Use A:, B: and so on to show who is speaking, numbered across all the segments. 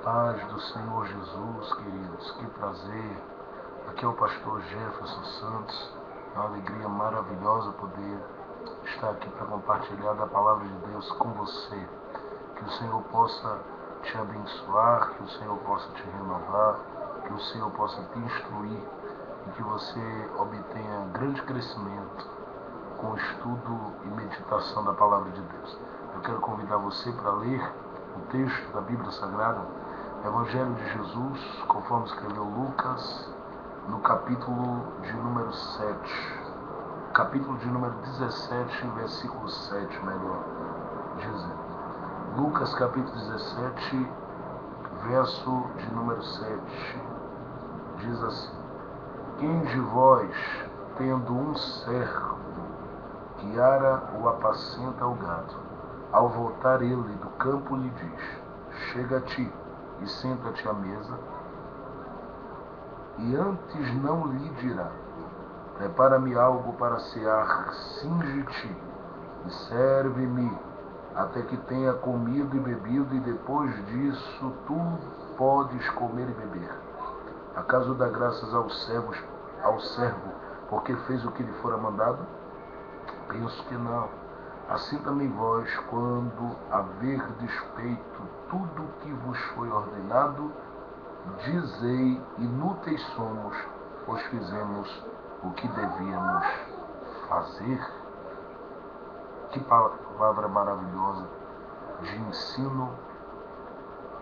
A: Paz do Senhor Jesus, queridos, que prazer. Aqui é o pastor Jefferson Santos. É uma alegria maravilhosa poder estar aqui para compartilhar da palavra de Deus com você. Que o Senhor possa te abençoar, que o Senhor possa te renovar, que o Senhor possa te instruir e que você obtenha grande crescimento com o estudo e meditação da palavra de Deus. Eu quero convidar você para ler o texto da Bíblia Sagrada, Evangelho de Jesus, conforme escreveu Lucas, no capítulo de número 7. Capítulo de número 17, versículo 7, melhor dizendo. Lucas capítulo 17, verso de número 7. Diz assim: Quem de vós, tendo um servo que ara ou apacenta o gado, ao voltar ele do campo lhe diz: Chega-te e senta-te à mesa, e antes não lhe dirá: Prepara-me algo para cear, cinge-te e serve-me, até que tenha comido e bebido, e depois disso tu podes comer e beber. Acaso dá graças ao servo, porque fez o que lhe fora mandado? Penso que não. Assim também vós, quando haverdes feito tudo o que vos foi ordenado, dizei: inúteis somos, pois fizemos o que devíamos fazer. Que palavra maravilhosa de ensino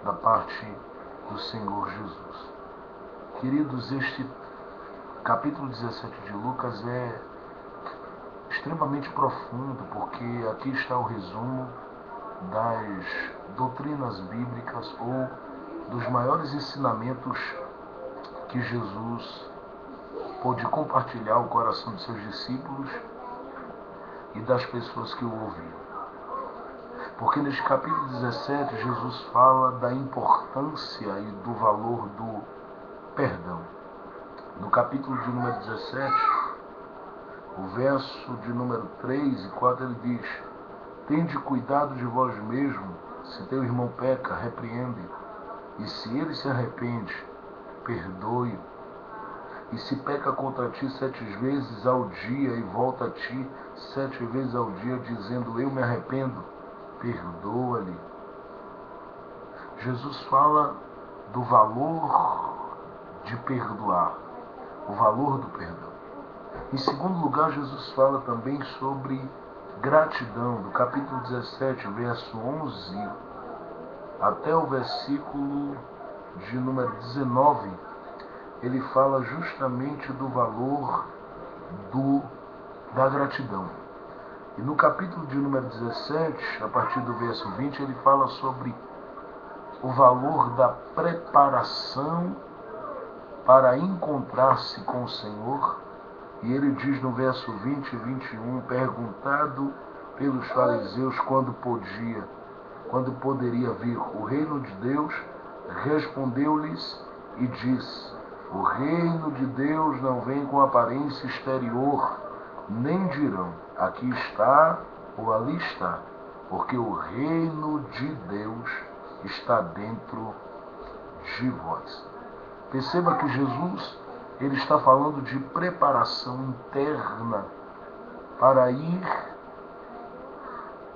A: da parte do Senhor Jesus. Queridos, este capítulo 17 de Lucas é extremamente profundo, porque aqui está o resumo das doutrinas bíblicas ou dos maiores ensinamentos que Jesus pôde compartilhar o coração de seus discípulos e das pessoas que o ouviram. Porque neste capítulo 17 Jesus fala da importância e do valor do perdão. No capítulo de número 17, o verso de número 3 e 4, ele diz: Tende cuidado de vós mesmo, se teu irmão peca, repreende-o, e se ele se arrepende, perdoe-o. E se peca contra ti 7 vezes ao dia e volta a ti 7 vezes ao dia, dizendo: eu me arrependo, perdoa-lhe. Jesus fala do valor de perdoar, o valor do perdão. Em segundo lugar, Jesus fala também sobre gratidão, do capítulo 17, verso 11 até o versículo de número 19, ele fala justamente do valor da gratidão. E no capítulo de número 17, a partir do verso 20, ele fala sobre o valor da preparação para encontrar-se com o Senhor. E ele diz no verso 20 e 21, perguntado pelos fariseus quando poderia vir o reino de Deus, respondeu-lhes e disse: o reino de Deus não vem com aparência exterior, nem dirão: aqui está ou ali está, porque o reino de Deus está dentro de vós. Perceba que Jesus, ele está falando de preparação interna para ir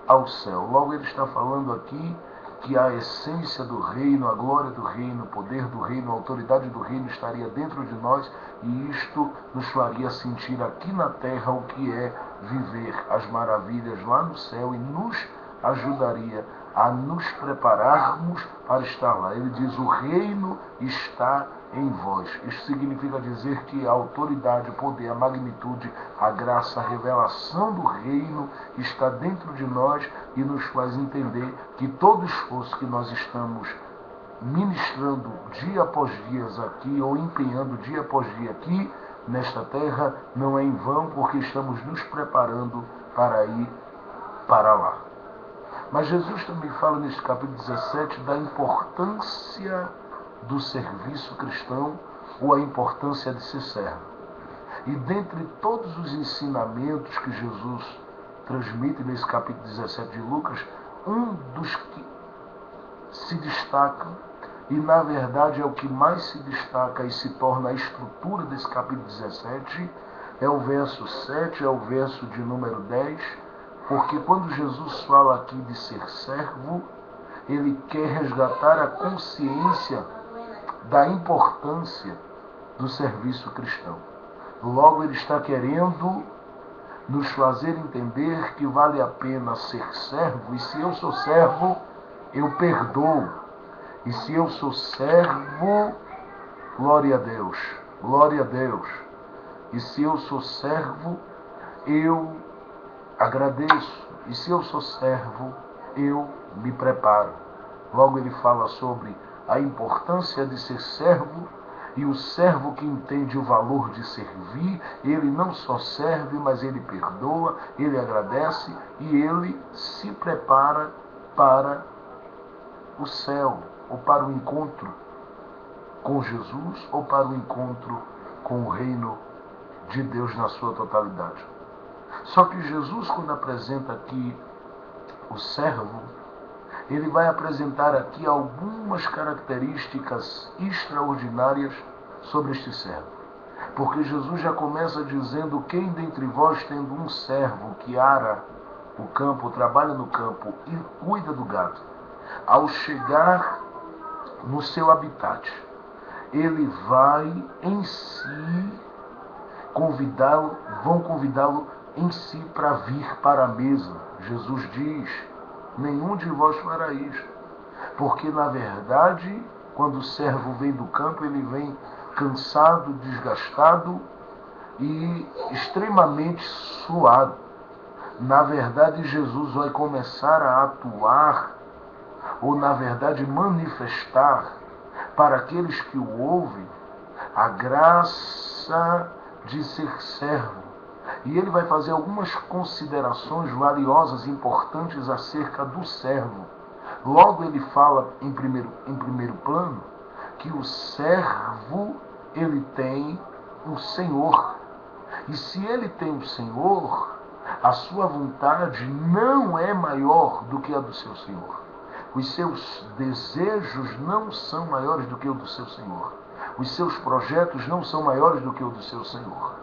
A: ao céu. Logo, ele está falando aqui que a essência do reino, a glória do reino, o poder do reino, a autoridade do reino estaria dentro de nós, e isto nos faria sentir aqui na terra o que é viver as maravilhas lá no céu, e nos ajudaria a nos prepararmos para estar lá. Ele diz: o reino está em vós. Isso significa dizer que a autoridade, o poder, a magnitude, a graça, a revelação do reino está dentro de nós, e nos faz entender que todo esforço que nós estamos ministrando dia após dia aqui, ou empenhando dia após dia aqui nesta terra, não é em vão, porque estamos nos preparando para ir para lá. Mas Jesus também fala neste capítulo 17 da importância do serviço cristão, ou a importância de ser servo. E dentre todos os ensinamentos que Jesus transmite nesse capítulo 17 de Lucas, um dos que se destaca e na verdade é o que mais se destaca e se torna a estrutura desse capítulo 17, é o verso 7, é o verso de número 10, porque quando Jesus fala aqui de ser servo, ele quer resgatar a consciência da importância do serviço cristão. Logo, ele está querendo nos fazer entender que vale a pena ser servo, e se eu sou servo, eu perdoo. E se eu sou servo, glória a Deus, glória a Deus. E se eu sou servo, eu agradeço. E se eu sou servo, eu me preparo. Logo ele fala sobre a importância de ser servo, e o servo que entende o valor de servir, ele não só serve, mas ele perdoa, ele agradece e ele se prepara para o céu, ou para o encontro com Jesus, ou para o encontro com o reino de Deus na sua totalidade. Só que Jesus, quando apresenta aqui o servo, ele vai apresentar aqui algumas características extraordinárias sobre este servo. Porque Jesus já começa dizendo: quem dentre vós, tendo um servo que ara o campo, trabalha no campo e cuida do gado, ao chegar no seu habitat, ele vai em si vão convidá-lo em si para vir para a mesa. Jesus diz: nenhum de vós fará isto. Porque, na verdade, quando o servo vem do campo, ele vem cansado, desgastado e extremamente suado. Na verdade, Jesus vai começar a atuar, ou na verdade manifestar para aqueles que o ouvem, a graça de ser servo. E ele vai fazer algumas considerações valiosas e importantes acerca do servo. Logo ele fala em primeiro plano que o servo, ele tem um senhor. E se ele tem um senhor, a sua vontade não é maior do que a do seu senhor. Os seus desejos não são maiores do que o do seu senhor. Os seus projetos não são maiores do que o do seu senhor.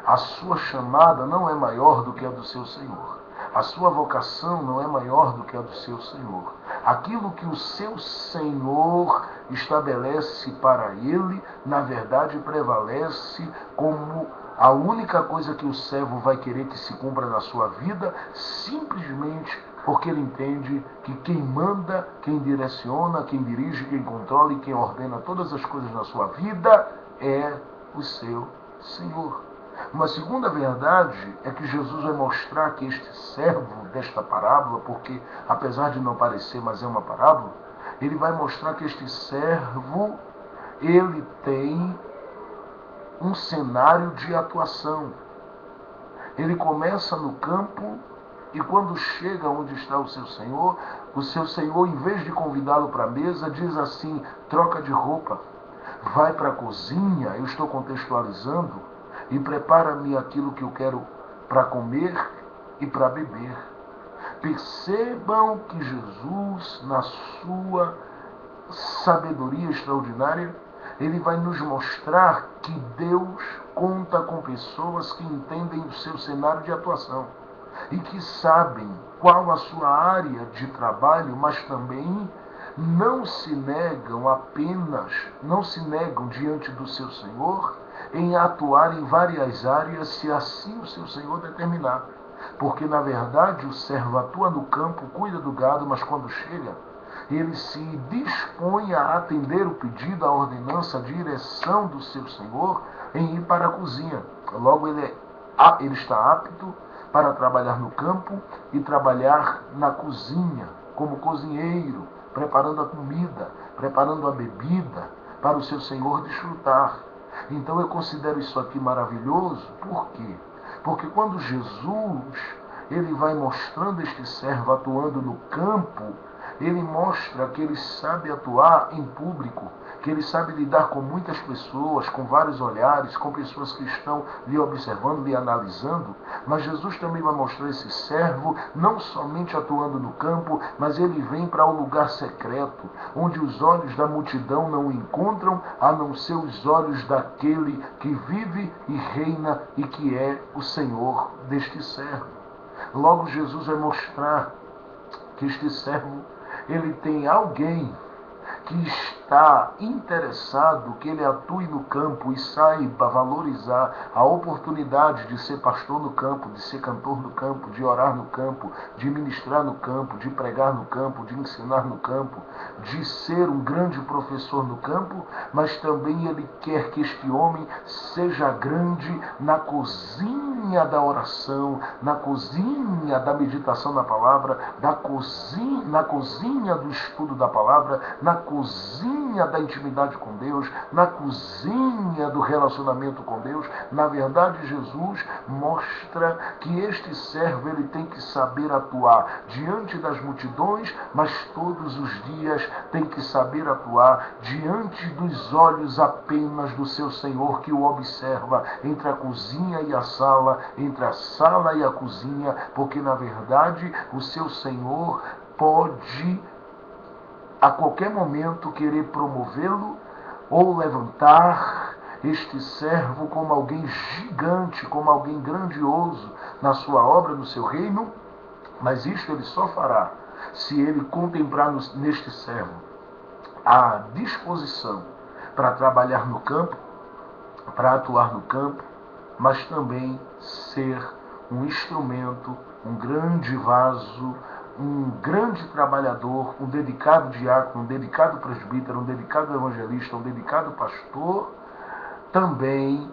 A: A sua chamada não é maior do que a do seu senhor. A sua vocação não é maior do que a do seu senhor. Aquilo que o seu senhor estabelece para ele, na verdade, prevalece como a única coisa que o servo vai querer que se cumpra na sua vida, simplesmente porque ele entende que quem manda, quem direciona, quem dirige, quem controla e quem ordena todas as coisas na sua vida é o seu Senhor. Uma segunda verdade é que Jesus vai mostrar que este servo desta parábola, porque apesar de não parecer, mas é uma parábola, ele vai mostrar que este servo, ele tem um cenário de atuação. Ele começa no campo e quando chega onde está o seu senhor, em vez de convidá-lo para a mesa, diz assim: troca de roupa, vai para a cozinha, eu estou contextualizando, e prepara-me aquilo que eu quero para comer e para beber. Percebam que Jesus, na sua sabedoria extraordinária, ele vai nos mostrar que Deus conta com pessoas que entendem o seu cenário de atuação e que sabem qual a sua área de trabalho, mas também não se negam diante do seu Senhor em atuar em várias áreas, se assim o seu Senhor determinar. Porque, na verdade, o servo atua no campo, cuida do gado, mas quando chega, ele se dispõe a atender o pedido, a ordenança, a direção do seu Senhor em ir para a cozinha. Logo, ele está apto para trabalhar no campo e trabalhar na cozinha, como cozinheiro, preparando a comida, preparando a bebida para o seu Senhor desfrutar. Então eu considero isso aqui maravilhoso. Por quê? Porque quando Jesus ele vai mostrando este servo atuando no campo, ele mostra que ele sabe atuar em público, que ele sabe lidar com muitas pessoas, com vários olhares, com pessoas que estão lhe observando, lhe analisando. Mas Jesus também vai mostrar esse servo não somente atuando no campo, mas ele vem para o lugar secreto, onde os olhos da multidão não o encontram, a não ser os olhos daquele que vive e reina e que é o Senhor deste servo. Logo Jesus vai mostrar que este servo, ele tem alguém que está interessado que ele atue no campo e saiba valorizar a oportunidade de ser pastor no campo, de ser cantor no campo, de orar no campo, de ministrar no campo, de pregar no campo, de ensinar no campo, de ser um grande professor no campo, mas também ele quer que este homem seja grande na cozinha da oração, na cozinha da meditação na palavra, na cozinha do estudo da palavra, na cozinha da intimidade com Deus, na cozinha do relacionamento com Deus. Na verdade, Jesus mostra que este servo ele tem que saber atuar diante das multidões, mas todos os dias tem que saber atuar diante dos olhos apenas do seu Senhor, que o observa entre a cozinha e a sala, entre a sala e a cozinha, porque na verdade o seu Senhor pode a qualquer momento querer promovê-lo ou levantar este servo como alguém gigante, como alguém grandioso na sua obra, no seu reino, mas isto ele só fará se ele contemplar neste servo a disposição para trabalhar no campo, para atuar no campo, mas também ser um instrumento, um grande vaso, um grande trabalhador, um dedicado diácono, um dedicado presbítero, um dedicado evangelista, um dedicado pastor, também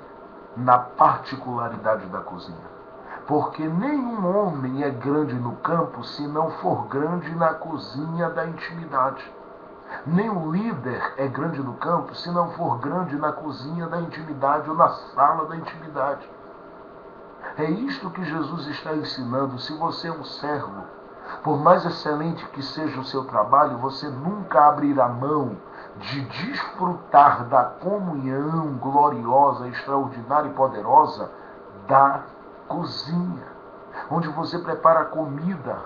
A: na particularidade da cozinha. Porque nenhum homem é grande no campo se não for grande na cozinha da intimidade. Nenhum líder é grande no campo se não for grande na cozinha da intimidade ou na sala da intimidade. É isto que Jesus está ensinando. Se você é um servo, por mais excelente que seja o seu trabalho, você nunca abrirá mão de desfrutar da comunhão gloriosa, extraordinária e poderosa da cozinha, onde você prepara a comida,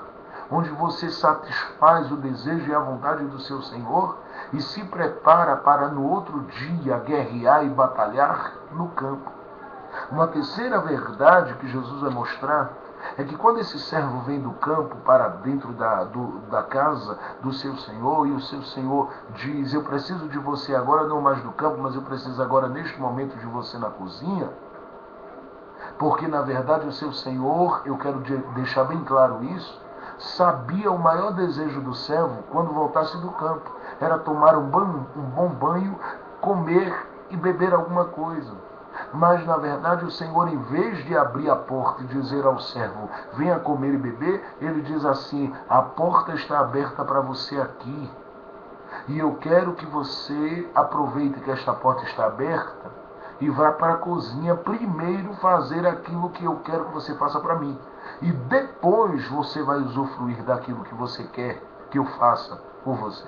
A: onde você satisfaz o desejo e a vontade do seu Senhor e se prepara para no outro dia guerrear e batalhar no campo. Uma terceira verdade que Jesus vai mostrar é que quando esse servo vem do campo para dentro da casa do seu Senhor, e o seu Senhor diz: eu preciso de você agora, não mais no campo, mas eu preciso agora neste momento de você na cozinha, porque na verdade o seu Senhor, eu quero deixar bem claro isso, sabia o maior desejo do servo quando voltasse do campo, era tomar um bom banho, comer e beber alguma coisa. Mas, na verdade, o Senhor, em vez de abrir a porta e dizer ao servo, venha comer e beber, ele diz assim: a porta está aberta para você aqui. E eu quero que você aproveite que esta porta está aberta e vá para a cozinha primeiro fazer aquilo que eu quero que você faça para mim. E depois você vai usufruir daquilo que você quer que eu faça por você.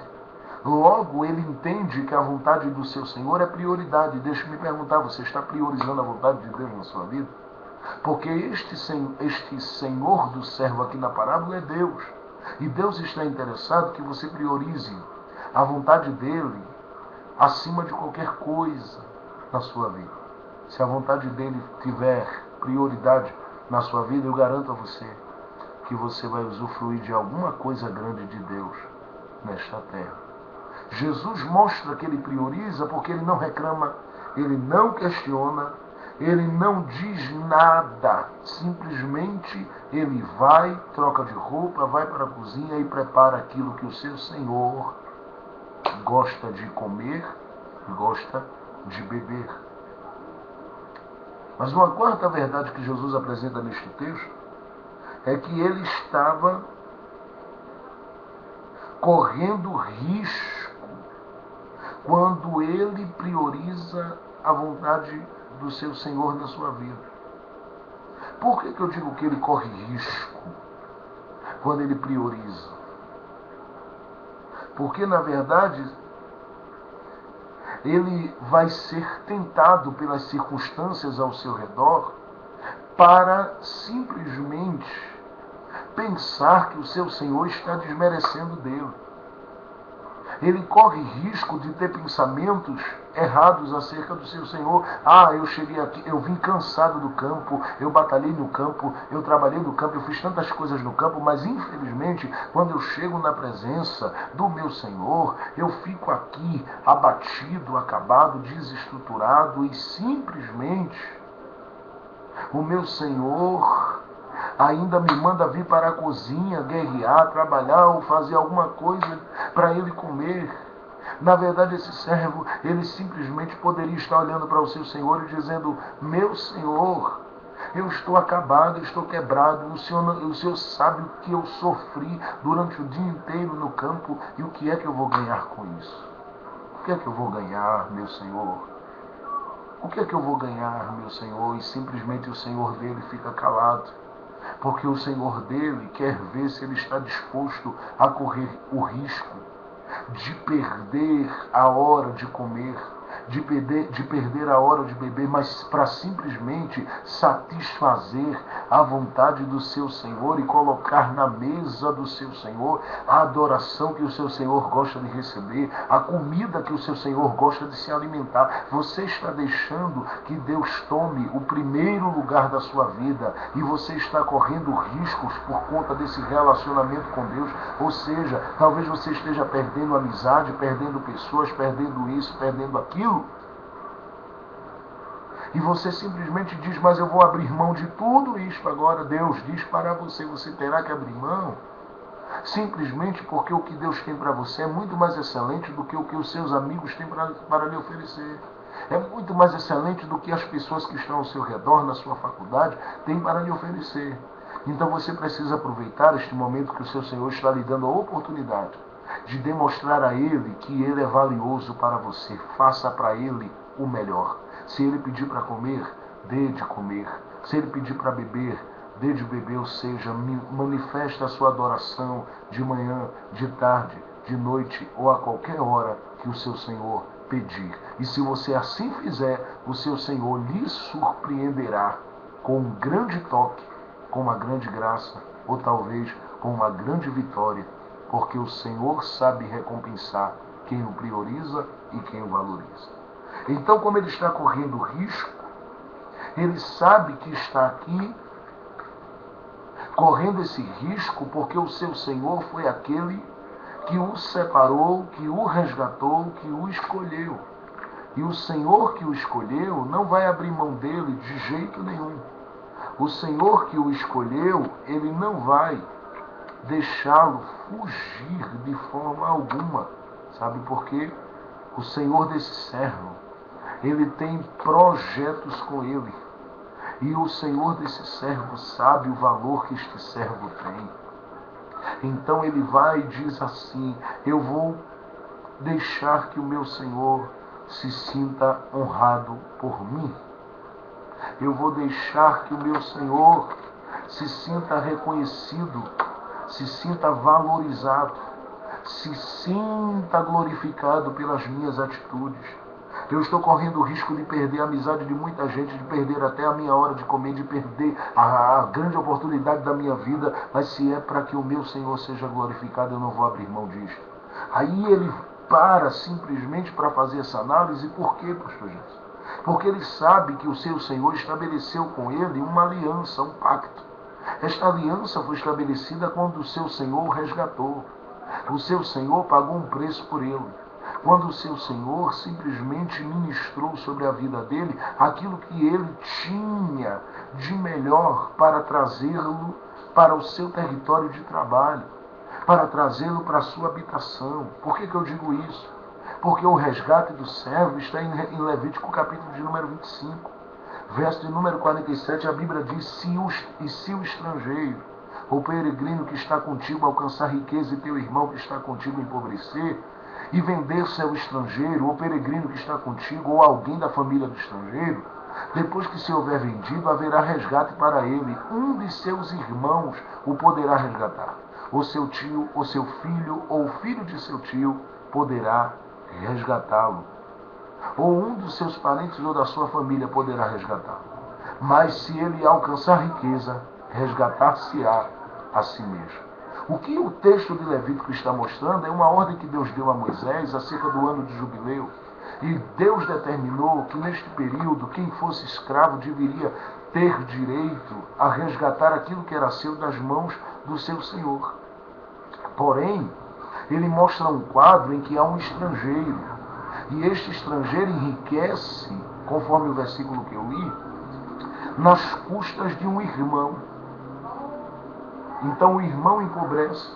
A: Logo, ele entende que a vontade do seu Senhor é prioridade. Deixa-me perguntar, você está priorizando a vontade de Deus na sua vida? Porque este Senhor do servo aqui na parábola é Deus. E Deus está interessado que você priorize a vontade dele acima de qualquer coisa na sua vida. Se a vontade dele tiver prioridade na sua vida, eu garanto a você que você vai usufruir de alguma coisa grande de Deus nesta terra. Jesus mostra que ele prioriza porque ele não reclama, ele não questiona, ele não diz nada. Simplesmente ele vai, troca de roupa, vai para a cozinha e prepara aquilo que o seu Senhor gosta de comer e gosta de beber. Mas uma quarta verdade que Jesus apresenta neste texto é que ele estava correndo risco quando ele prioriza a vontade do seu Senhor na sua vida. Por que eu digo que ele corre risco quando ele prioriza? Porque, na verdade, ele vai ser tentado pelas circunstâncias ao seu redor para simplesmente pensar que o seu Senhor está desmerecendo dele. Ele corre risco de ter pensamentos errados acerca do seu Senhor. Eu cheguei aqui, eu vim cansado do campo, eu batalhei no campo, eu trabalhei no campo, eu fiz tantas coisas no campo, mas infelizmente, quando eu chego na presença do meu Senhor, eu fico aqui abatido, acabado, desestruturado e simplesmente o meu Senhor ainda me manda vir para a cozinha, guerrear, trabalhar ou fazer alguma coisa para ele comer. Na verdade, esse servo, ele simplesmente poderia estar olhando para o seu Senhor e dizendo: meu Senhor, eu estou acabado, eu estou quebrado, o Senhor sabe o que eu sofri durante o dia inteiro no campo e o que é que eu vou ganhar com isso? O que é que eu vou ganhar, meu Senhor? O que é que eu vou ganhar, meu Senhor? E simplesmente o Senhor dele fica calado. Porque o Senhor dele quer ver se ele está disposto a correr o risco de perder a hora de comer, de perder a hora de beber, mas para simplesmente satisfazer a vontade do seu Senhor e colocar na mesa do seu Senhor a adoração que o seu Senhor gosta de receber, a comida que o seu Senhor gosta de se alimentar. Você está deixando que Deus tome o primeiro lugar da sua vida e você está correndo riscos por conta desse relacionamento com Deus. Ou seja, talvez você esteja perdendo amizade, perdendo pessoas, perdendo isso, perdendo aquilo. E você simplesmente diz: mas eu vou abrir mão de tudo isso agora. Deus diz para você: você terá que abrir mão. Simplesmente porque o que Deus tem para você é muito mais excelente do que o que os seus amigos têm para lhe oferecer. É muito mais excelente do que as pessoas que estão ao seu redor, na sua faculdade, têm para lhe oferecer. Então você precisa aproveitar este momento que o seu Senhor está lhe dando a oportunidade de demonstrar a Ele que Ele é valioso para você. Faça para Ele o melhor. Se Ele pedir para comer, dê de comer. Se Ele pedir para beber, dê de beber. Ou seja, manifeste a sua adoração de manhã, de tarde, de noite ou a qualquer hora que o seu Senhor pedir. E se você assim fizer, o seu Senhor lhe surpreenderá com um grande toque, com uma grande graça, ou talvez com uma grande vitória, porque o Senhor sabe recompensar quem o prioriza e quem o valoriza. Então, como ele está correndo risco, ele sabe que está aqui correndo esse risco porque o seu Senhor foi aquele que o separou, que o resgatou, que o escolheu. E o Senhor que o escolheu não vai abrir mão dele de jeito nenhum. O Senhor que o escolheu, ele não vai deixá-lo fugir de forma alguma. Sabe por quê? O Senhor desse servo, ele tem projetos com ele. E o Senhor desse servo sabe o valor que este servo tem. Então ele vai e diz assim: eu vou deixar que o meu Senhor se sinta honrado por mim. Eu vou deixar que o meu Senhor se sinta reconhecido, se sinta valorizado, se sinta glorificado pelas minhas atitudes. Eu estou correndo o risco de perder a amizade de muita gente, de perder até a minha hora de comer, de perder a grande oportunidade da minha vida, mas se é para que o meu Senhor seja glorificado, eu não vou abrir mão disto. Aí ele para simplesmente para fazer essa análise. Por quê, pastor Jesus? Porque ele sabe que o seu Senhor estabeleceu com ele uma aliança, um pacto. Esta aliança foi estabelecida quando o seu Senhor o resgatou. O seu Senhor pagou um preço por ele. Quando o seu Senhor simplesmente ministrou sobre a vida dele aquilo que ele tinha de melhor para trazê-lo para o seu território de trabalho, para trazê-lo para a sua habitação. Por que eu digo isso? Porque o resgate do servo está em Levítico capítulo de número 25. Verso de número 47, a Bíblia diz: se o estrangeiro, o peregrino que está contigo alcançar riqueza e teu irmão que está contigo empobrecer, e vender-se ao estrangeiro, ou peregrino que está contigo, ou alguém da família do estrangeiro, depois que se houver vendido, haverá resgate para ele. Um de seus irmãos o poderá resgatar. ou seu tio, ou seu filho, ou o filho de seu tio poderá resgatá-lo. Ou um dos seus parentes ou da sua família poderá resgatá-lo. Mas se ele alcançar riqueza, resgatar-se-á a si mesmo. O que o texto de Levítico está mostrando é uma ordem que Deus deu a Moisés acerca do ano de jubileu. E Deus determinou que neste período quem fosse escravo deveria ter direito a resgatar aquilo que era seu das mãos do seu senhor. Porém, ele mostra um quadro em que há um estrangeiro. E este estrangeiro enriquece, conforme o versículo que eu li, nas custas de um irmão. Então o irmão empobrece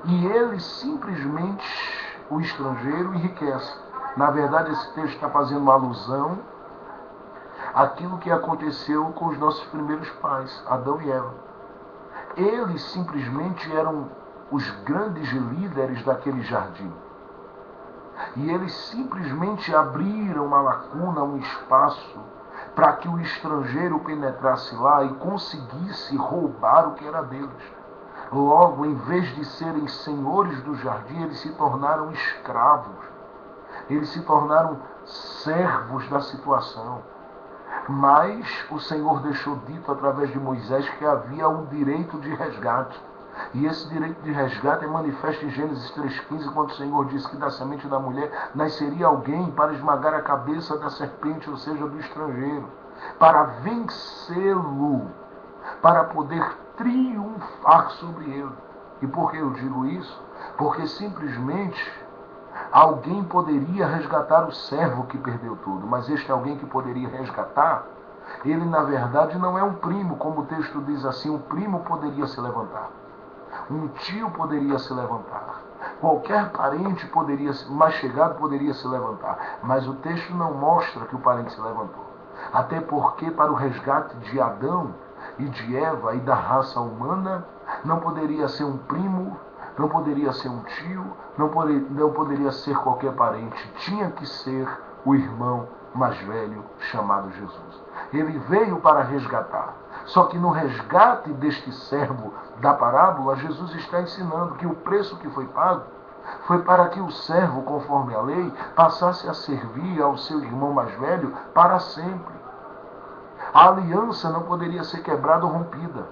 A: e ele simplesmente, o estrangeiro, enriquece. Na verdade, esse texto está fazendo uma alusão àquilo que aconteceu com os nossos primeiros pais, Adão e Eva. Eles simplesmente eram os grandes líderes daquele jardim. E eles simplesmente abriram uma lacuna, um espaço, para que o estrangeiro penetrasse lá e conseguisse roubar o que era deles. Logo, em vez de serem senhores do jardim, eles se tornaram escravos. Eles se tornaram servos da situação. Mas o Senhor deixou dito através de Moisés que havia um direito de resgate. E esse direito de resgate é manifesto em Gênesis 3,15, quando o Senhor disse que da semente da mulher nasceria alguém para esmagar a cabeça da serpente, ou seja, do estrangeiro, para vencê-lo, para poder triunfar sobre ele. E por que eu digo isso? Porque simplesmente alguém poderia resgatar o servo que perdeu tudo, mas este alguém que poderia resgatar, ele na verdade não é um primo, como o texto diz assim, o primo poderia se levantar. Um tio poderia se levantar. Qualquer parente mais chegado poderia se levantar. Mas o texto não mostra que o parente se levantou. Até porque para o resgate de Adão e de Eva e da raça humana, não poderia ser um primo, não poderia ser um tio, não poderia ser qualquer parente. Tinha que ser o irmão mais velho chamado Jesus. Ele veio para resgatar. Só que no resgate deste servo da parábola, Jesus está ensinando que o preço que foi pago foi para que o servo, conforme a lei, passasse a servir ao seu irmão mais velho para sempre. A aliança não poderia ser quebrada ou rompida.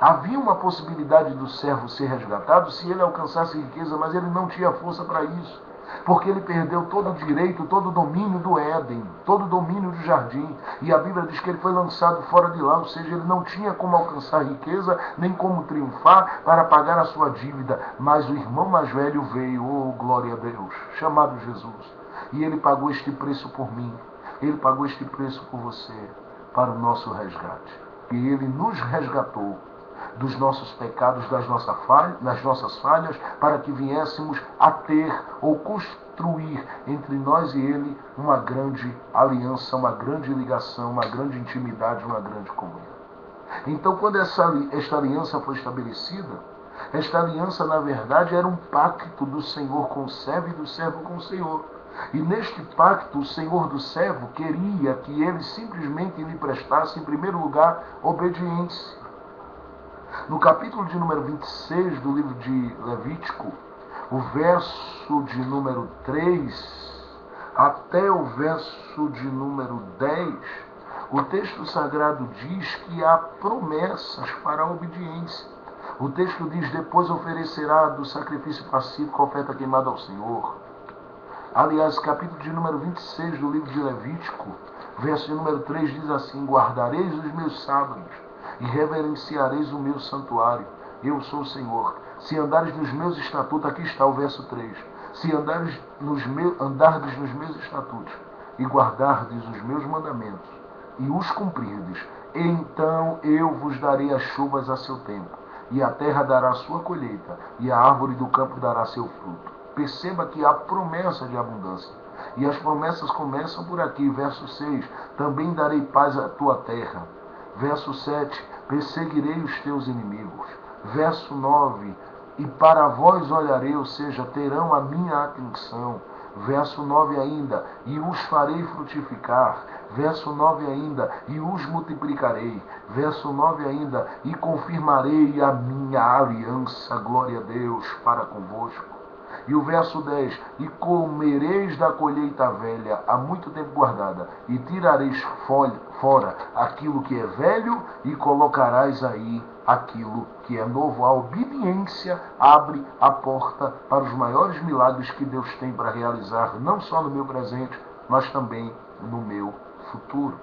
A: Havia uma possibilidade do servo ser resgatado se ele alcançasse riqueza, mas ele não tinha força para isso. Porque ele perdeu todo o direito, todo o domínio do Éden, todo o domínio do jardim. E a Bíblia diz que ele foi lançado fora de lá, ou seja, ele não tinha como alcançar riqueza, nem como triunfar para pagar a sua dívida. Mas o irmão mais velho veio, oh glória a Deus, chamado Jesus. E ele pagou este preço por mim, ele pagou este preço por você, para o nosso resgate. E ele nos resgatou dos nossos pecados, das nossas falhas, para que viéssemos a ter ou construir entre nós e ele uma grande aliança, uma grande ligação, uma grande intimidade, uma grande comunhão. Então, quando esta aliança foi estabelecida, esta aliança, na verdade, era um pacto do Senhor com o servo e do servo com o Senhor. E neste pacto, o Senhor do servo queria que ele simplesmente lhe prestasse, em primeiro lugar, obediência. No capítulo de número 26 do livro de Levítico, o verso de número 3 até o verso de número 10, o texto sagrado diz que há promessas para a obediência. O texto diz: depois oferecerá do sacrifício pacífico a oferta queimada ao Senhor. Aliás, capítulo de número 26 do livro de Levítico, verso de número 3 diz assim: guardareis os meus sábados e reverenciareis o meu santuário. Eu sou o Senhor. Se andares nos meus estatutos, aqui está o verso 3. Se andardes nos meus estatutos e guardardes os meus mandamentos e os cumprirdes, então eu vos darei as chuvas a seu tempo, e a terra dará sua colheita, e a árvore do campo dará seu fruto. Perceba que há promessa de abundância. E as promessas começam por aqui, verso 6. Também darei paz à tua terra. Verso 7. Perseguirei os teus inimigos. Verso 9. E para vós olharei, ou seja, terão a minha atenção. Verso 9 ainda. E os farei frutificar. Verso 9 ainda, e os multiplicarei. Verso 9 ainda, e confirmarei a minha aliança, glória a Deus, para convosco. E o verso 10, e comereis da colheita velha, há muito tempo guardada, e tirareis fora aquilo que é velho, e colocarás aí aquilo que é novo. A obediência abre a porta para os maiores milagres que Deus tem para realizar, não só no meu presente, mas também no meu futuro.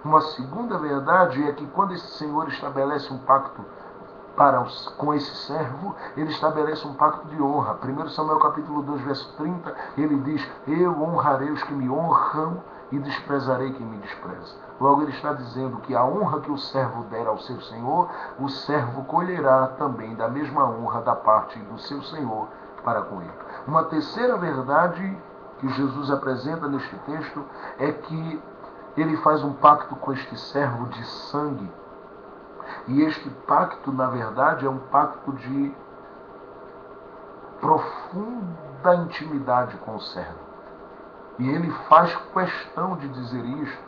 A: Uma segunda verdade é que quando esse Senhor estabelece um pacto com esse servo, ele estabelece um pacto de honra. 1 Samuel capítulo 2, verso 30, ele diz, eu honrarei os que me honram e desprezarei quem me despreza. Logo ele está dizendo que a honra que o servo der ao seu Senhor, o servo colherá também da mesma honra da parte do seu Senhor para com ele. Uma terceira verdade que Jesus apresenta neste texto é que ele faz um pacto com este servo de sangue. E este pacto, na verdade, é um pacto de profunda intimidade com o servo. E ele faz questão de dizer isto,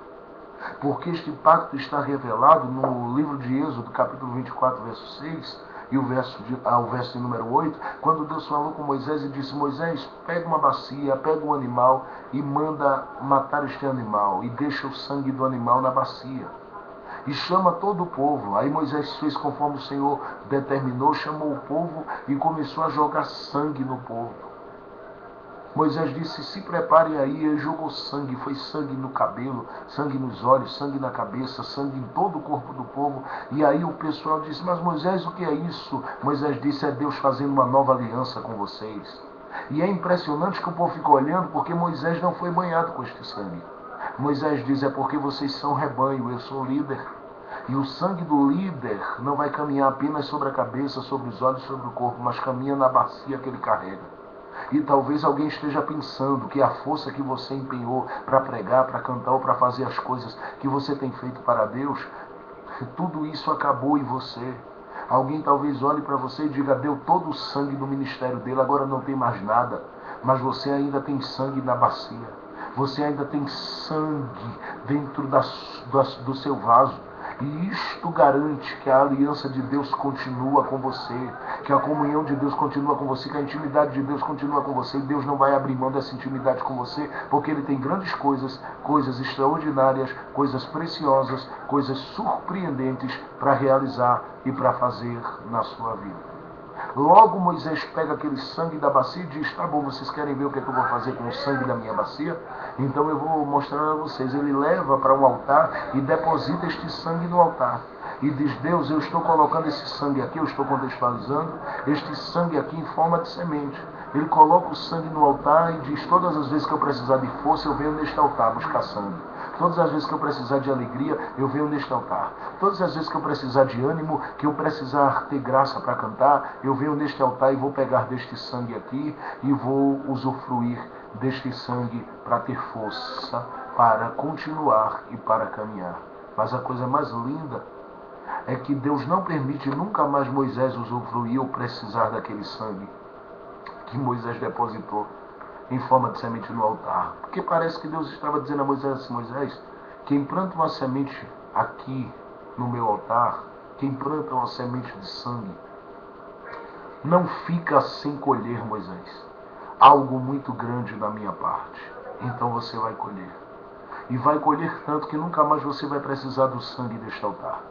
A: porque este pacto está revelado no livro de Êxodo, capítulo 24, verso 6, e o verso número 8, quando Deus falou com Moisés e disse, Moisés, pega uma bacia, pega um animal e manda matar este animal, e deixa o sangue do animal na bacia. E chama todo o povo. Aí Moisés fez conforme o Senhor determinou, chamou o povo e começou a jogar sangue no povo. Moisés disse, se preparem aí, ele jogou sangue, foi sangue no cabelo, sangue nos olhos, sangue na cabeça, sangue em todo o corpo do povo. E aí o pessoal disse, mas Moisés, o que é isso? Moisés disse, é Deus fazendo uma nova aliança com vocês. E é impressionante que o povo ficou olhando, porque Moisés não foi banhado com este sangue. Moisés diz, é porque vocês são rebanho, eu sou líder. E o sangue do líder não vai caminhar apenas sobre a cabeça, sobre os olhos, sobre o corpo, mas caminha na bacia que ele carrega. E talvez alguém esteja pensando que a força que você empenhou para pregar, para cantar ou para fazer as coisas que você tem feito para Deus, tudo isso acabou em você. Alguém talvez olhe para você e diga, deu todo o sangue do ministério dele, agora não tem mais nada. Mas você ainda tem sangue na bacia. Você ainda tem sangue dentro do seu vaso. E isto garante que a aliança de Deus continua com você, que a comunhão de Deus continua com você, que a intimidade de Deus continua com você. E Deus não vai abrir mão dessa intimidade com você, porque Ele tem grandes coisas, coisas extraordinárias, coisas preciosas, coisas surpreendentes para realizar e para fazer na sua vida. Logo Moisés pega aquele sangue da bacia e diz, tá bom, vocês querem ver o que é que eu vou fazer com o sangue da minha bacia? Então eu vou mostrar a vocês. Ele leva para um altar e deposita este sangue no altar. E diz, Deus, eu estou colocando esse sangue aqui, eu estou contextualizando, este sangue aqui em forma de semente. Ele coloca o sangue no altar e diz, todas as vezes que eu precisar de força, eu venho neste altar buscar sangue. Todas as vezes que eu precisar de alegria, eu venho neste altar. Todas as vezes que eu precisar de ânimo, que eu precisar ter graça para cantar, eu venho neste altar e vou pegar deste sangue aqui e vou usufruir deste sangue para ter força, para continuar e para caminhar. Mas a coisa mais linda é que Deus não permite nunca mais Moisés usufruir ou precisar daquele sangue que Moisés depositou em forma de semente no altar. Porque parece que Deus estava dizendo a Moisés assim, Moisés, quem planta uma semente aqui no meu altar, quem planta uma semente de sangue, não fica sem colher, Moisés. Algo muito grande da minha parte. Então você vai colher. E vai colher tanto que nunca mais você vai precisar do sangue deste altar.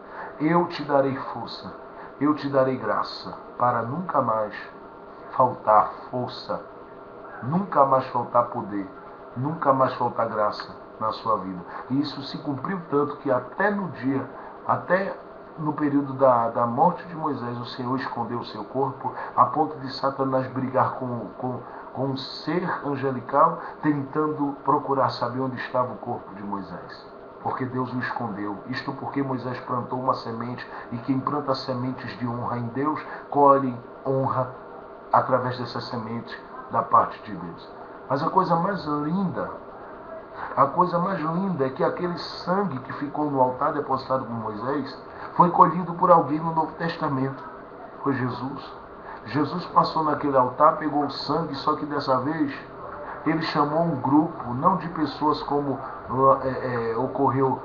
A: Eu te darei força, eu te darei graça, para nunca mais faltar força, nunca mais faltar poder, nunca mais faltar graça na sua vida. E isso se cumpriu tanto que até no período da morte de Moisés, o Senhor escondeu o seu corpo, a ponto de Satanás brigar com um ser angelical, tentando procurar saber onde estava o corpo de Moisés. Porque Deus o escondeu. Isto porque Moisés plantou uma semente, e quem planta sementes de honra em Deus, colhe honra através dessas sementes da parte de Deus. Mas a coisa mais linda é que aquele sangue que ficou no altar depositado por Moisés foi colhido por alguém no Novo Testamento. Foi Jesus. Jesus passou naquele altar, pegou o sangue, só que dessa vez ele chamou um grupo, não de pessoas como ocorreu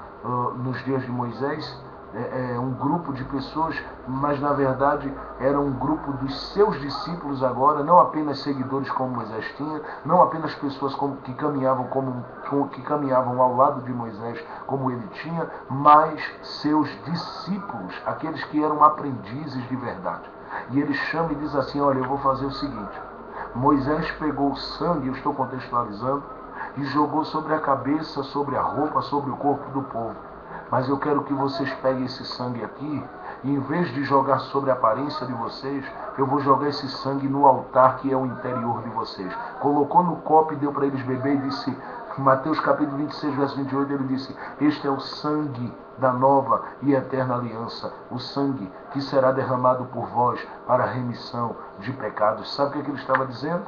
A: nos dias de Moisés, um grupo de pessoas, mas na verdade era um grupo dos seus discípulos agora, não apenas seguidores como Moisés tinha, não apenas pessoas que caminhavam ao lado de Moisés como ele tinha, mas seus discípulos, aqueles que eram aprendizes de verdade. E ele chama e diz assim: olha, eu vou fazer o seguinte: Moisés pegou o sangue, eu estou contextualizando, e jogou sobre a cabeça, sobre a roupa, sobre o corpo do povo. Mas eu quero que vocês peguem esse sangue aqui, e em vez de jogar sobre a aparência de vocês, eu vou jogar esse sangue no altar que é o interior de vocês. Colocou no copo e deu para eles beber e disse, Mateus capítulo 26, verso 28, ele disse: este é o sangue da nova e eterna aliança, o sangue que será derramado por vós para a remissão de pecados. Sabe o que ele estava dizendo?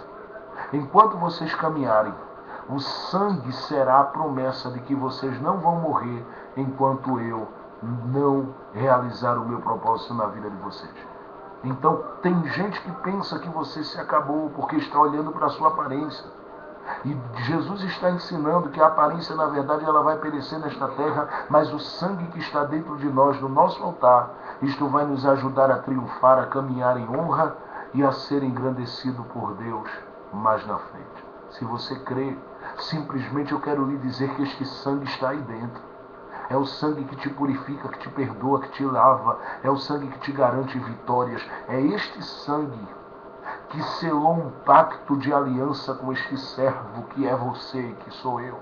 A: Enquanto vocês caminharem, o sangue será a promessa de que vocês não vão morrer enquanto eu não realizar o meu propósito na vida de vocês. Então, tem gente que pensa que você se acabou porque está olhando para a sua aparência. E Jesus está ensinando que a aparência, na verdade, ela vai perecer nesta terra, mas o sangue que está dentro de nós, no nosso altar, isto vai nos ajudar a triunfar, a caminhar em honra e a ser engrandecido por Deus mais na frente. Se você crê, simplesmente eu quero lhe dizer que este sangue está aí dentro. É o sangue que te purifica, que te perdoa, que te lava. É o sangue que te garante vitórias. É este sangue que selou um pacto de aliança com este servo que é você e que sou eu.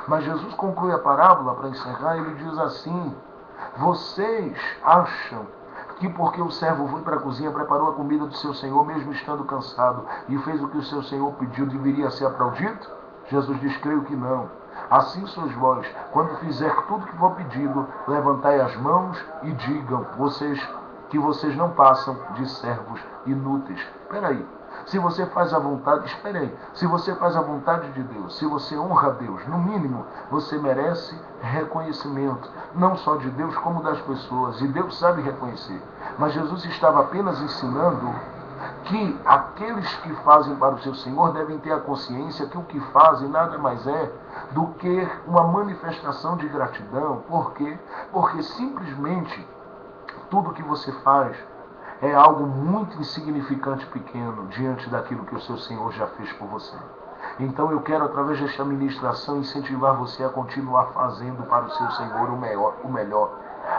A: Mas Jesus conclui a parábola para encerrar, ele diz assim: vocês acham que porque o servo foi para a cozinha, preparou a comida do seu senhor, mesmo estando cansado, e fez o que o seu senhor pediu, deveria ser aplaudido? Jesus diz: creio que não. Assim sois vós, quando fizer tudo que for pedido, levantai as mãos e digam que vocês não passam de servos inúteis. Espera aí. Se você faz a vontade, espere aí. Se você faz a vontade de Deus, se você honra a Deus, no mínimo, você merece reconhecimento. Não só de Deus, como das pessoas. E Deus sabe reconhecer. Mas Jesus estava apenas ensinando que aqueles que fazem para o seu Senhor devem ter a consciência que o que fazem nada mais é do que uma manifestação de gratidão. Por quê? Porque simplesmente tudo que você faz é algo muito insignificante, pequeno, diante daquilo que o seu Senhor já fez por você. Então eu quero, através desta ministração, incentivar você a continuar fazendo para o seu Senhor o melhor.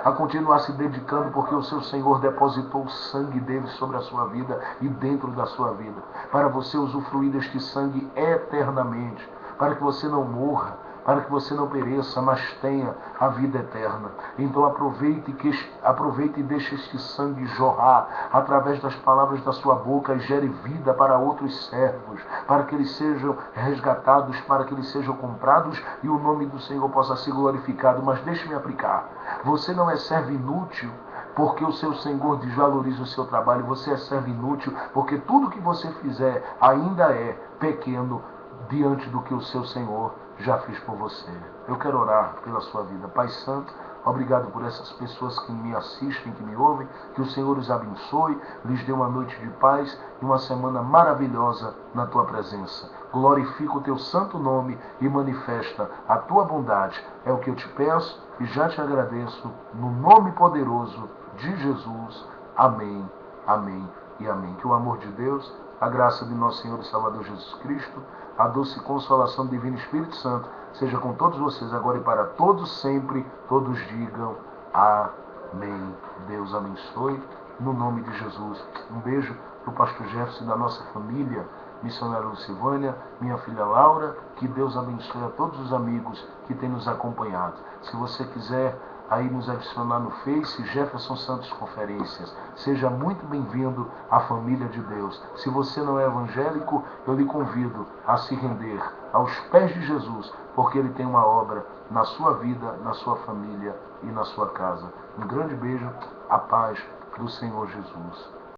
A: A continuar se dedicando, porque o seu Senhor depositou o sangue dele sobre a sua vida e dentro da sua vida, para você usufruir deste sangue eternamente, para que você não morra, para que você não pereça, mas tenha a vida eterna. Então aproveite e deixe este sangue jorrar através das palavras da sua boca e gere vida para outros servos, para que eles sejam resgatados, para que eles sejam comprados e o nome do Senhor possa ser glorificado. Mas deixe-me aplicar: você não é servo inútil porque o seu Senhor desvaloriza o seu trabalho. Você é servo inútil porque tudo que você fizer ainda é pequeno diante do que o seu Senhor já fez por você. Eu quero orar pela sua vida. Pai Santo, obrigado por essas pessoas que me assistem, que me ouvem. Que o Senhor os abençoe, lhes dê uma noite de paz e uma semana maravilhosa na tua presença. Glorifica o teu santo nome e manifesta a tua bondade. É o que eu te peço e já te agradeço, no nome poderoso de Jesus. Amém, amém e amém. Que o amor de Deus, a graça de nosso Senhor e Salvador Jesus Cristo, a doce consolação do Divino Espírito Santo seja com todos vocês agora e para todos sempre. Todos digam amém. Deus abençoe, no nome de Jesus. Um beijo para o pastor Jefferson e da nossa família, missionária Lucivânia, minha filha Laura. Que Deus abençoe a todos os amigos que têm nos acompanhado. Se você quiser aí nos adicionar no Face, Jefferson Santos Conferências. Seja muito bem-vindo à família de Deus. Se você não é evangélico, eu lhe convido a se render aos pés de Jesus, porque Ele tem uma obra na sua vida, na sua família e na sua casa. Um grande beijo, a paz do Senhor Jesus.